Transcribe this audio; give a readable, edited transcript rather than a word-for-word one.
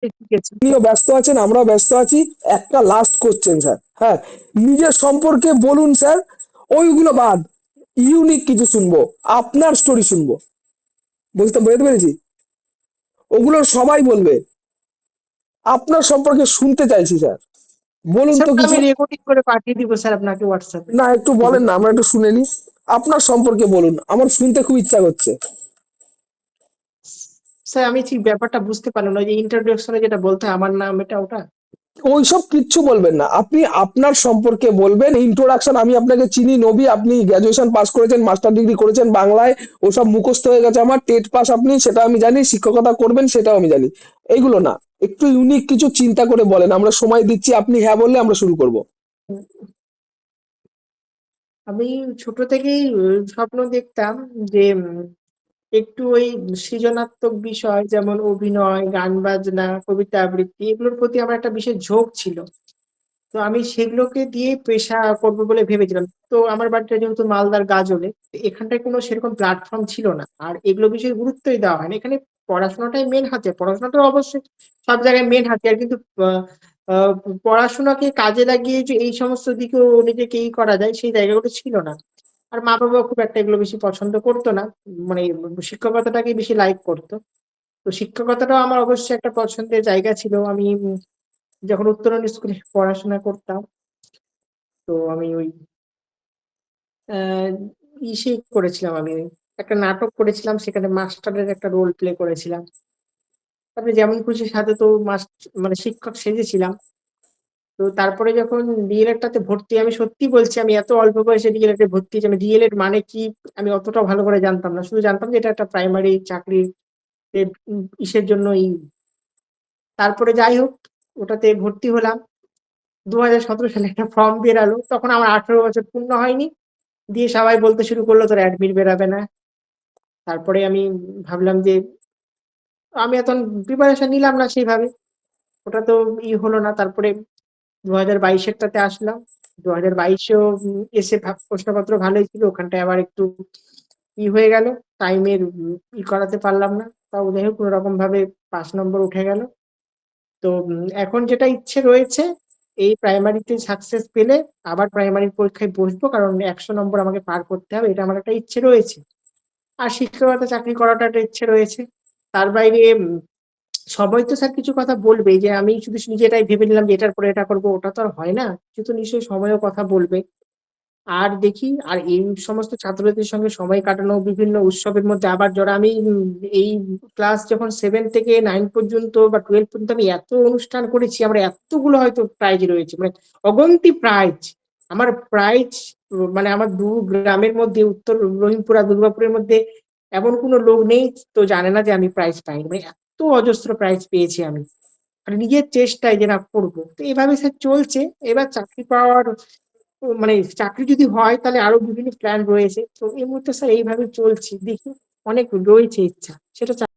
ঠিক আছে। আপনিও ব্যস্ত আছেন, আমরাও ব্যস্ত আছি। একটা লাস্ট কোশ্চেন স্যার, হ্যাঁ, নিজের সম্পর্কে বলুন স্যার। ওইগুলো বাদ, ইউনিক কিছু শুনবো, আপনার স্টোরি শুনবো। বুঝতে বুঝতে পেরেছি, ওগুলো সবাই বলবে, আপনার সম্পর্কে শুনতে চাইছি স্যার। বলুন স্যার তো আমি কিছু। রেকর্ডিং করে পাঠিয়ে দিব স্যার আপনাকে হোয়াটসঅ্যাপে। না, একটু বলেন না, আমরা একটু শুনে নি। আপনার সম্পর্কে বলুন, আমার শুনতে খুব ইচ্ছা করছে। স্যার আমি ঠিক ব্যাপারটা বুঝতে পারলাম না, ওই যে ইন্ট্রোডাকশনে যেটা বলতে হয়, আমার নাম এটা ওটা। ওইসব কিচ্ছু বলবেন না, আপনি আপনার সম্পর্কে বলবেন। ইন্ট্রোডাকশন, আমি আপনাকে চিনি নবী, আপনি গ্র্যাজুয়েশন পাস করেছেন, মাস্টার ডিগ্রি করেছেন বাংলায়, ওসব মুখস্থ হয়ে গেছে আমার। টেট পাস আপনি, সেটা আমি জানি। শিক্ষকতা করবেন সেটাও আমি জানি। এইগুলো না, একটু ইউনিক কিছু চিন্তা করে বলেন, আমরা সময় দিচ্ছি, আপনি হ্যাঁ বললে আমরা শুরু করব। আমি ছোট থেকেই স্বপ্ন দেখতাম যে একটু ওই সৃজনাত্মক বিষয়, যেমন অভিনয়, গান বাজনা, কবিতা আবৃত্তি, এগুলোর প্রতি আমার একটা বিশেষ ঝোঁক ছিল। তো আমি সেগুলোকে দিয়ে পেশা করবো বলে ভেবেছিলাম। তো আমার বাড়িটা যেহেতু মালদার গাজলে, তো এখানটায় কোনো সেরকম প্ল্যাটফর্ম ছিল না, আর এগুলো বিষয়ে গুরুত্বই দেওয়া হয় না এখানে। পড়াশোনাটাই মেন হাতিয়ার, পড়াশোনাটা অবশ্যই সব জায়গায় মেন হাতিয়ার, কিন্তু আহ, আহ, পড়াশোনাকে কাজে লাগিয়ে যে এই সমস্ত দিকেও নিজেকে ই করা যায়, সেই জায়গাগুলো ছিল না। আর মা বাবা খুব একটা এগুলো বেশি পছন্দ করতো না, মানে শিক্ষকতাটাকে বেশি লাইক করতো। তো শিক্ষকতাটাও আমার অবশ্যই একটা পছন্দের জায়গা ছিল। আমি যখন উত্তরণ স্কুলে পড়াশোনা করতাম, তো আমি ওই আহ ইসে করেছিলাম, আমি ওই একটা নাটক করেছিলাম, সেখানে মাস্টারের একটা রোল প্লে করেছিলাম। তারপরে যেমন খুশি সাথে তো মানে শিক্ষক সেজেছিলাম। তো তারপরে যখন ডিএলএড টাতে ভর্তি, আমি সত্যি বলছি, আমি এত অল্প বয়সে ডিএলএড এ ভর্তি হয়েছি। আমি ডিএলএড মানে কি আমি অতটা ভালো করে জানতাম না, শুধু জানতাম যে এটা একটা প্রাইমারি চাকরি ইসের জন্যই। তারপরে যাই হোক, ওটাতে ভর্তি হলাম। 2017 সালে একটা ফর্ম বেরালো, তখন আমার 18 বছর পূর্ণ হয়নি। দিয়ে সবাই বলতে শুরু করলো তোর অ্যাডমিট বেরাবে না। তারপরে আমি ভাবলাম যে আমি এখন প্রিপারেশন নিলাম না সেইভাবে, ওটা তো হলো না। তারপরে 2022-এরটাতে আসলাম। 2022-এও এসে প্রশ্নপত্র ভালোই ছিল, ওখানটায় আবার একটু হয়ে গেল, টাইমের করাতে পারলাম না। তাও যাই হোক কোনো রকম ভাবে 5 নম্বর উঠে গেল। তো এখন যেটা ইচ্ছে রয়েছে, এই প্রাইমারিতে সাকসেস পেলে আবার প্রাইমারি পরীক্ষায় বসবো, কারণ 100 নম্বর আমাকে পার করতে হবে, এটা আমার একটা ইচ্ছে রয়েছে। আর শিক্ষকতা চাকরি করাটা একটা ইচ্ছে রয়েছে। তার বাইরে সবাই তো স্যার কিছু কথা বলবে, যে আমি শুধু নিজে এটাই ভেবে নিলাম যে এটার পরে এটা করবো, ওটা তো আর হয় না। কিছু তো নিশ্চয়ই সময়ও কথা বলবে। আর দেখি, আর এই সমস্ত ছাত্রদের সঙ্গে সময় কাটানো, বিভিন্ন উৎসবের মধ্যে আবার যারা আমি এই ক্লাস যখন 7 থেকে 9 পর্যন্ত বা 12 পর্যন্ত আমি এত অনুষ্ঠান করেছি, আমার এতগুলো হয়তো প্রাইজ রয়েছে, মানে অগন্তি প্রাইজ। আমার প্রাইজ, মানে আমার গ্রামের মধ্যে, উত্তর রহিমপুরা দুর্গাপুরের মধ্যে এমন কোনো লোক নেই তো জানে না যে আমি প্রাইজ পাইনি। মানে এত অজস্র প্রাইজ পেয়েছি আমি, মানে নিজের চেষ্টায় যে না করবো। তো এভাবে স্যার চলছে। এবার চাকরি পাওয়ার মানে চাকরি যদি হয় তাহলে আরো বিভিন্ন প্ল্যান রয়েছে। তো এই মুহূর্তে স্যার এইভাবে চলছি, দেখি। অনেক রয়েছে ইচ্ছা, সেটা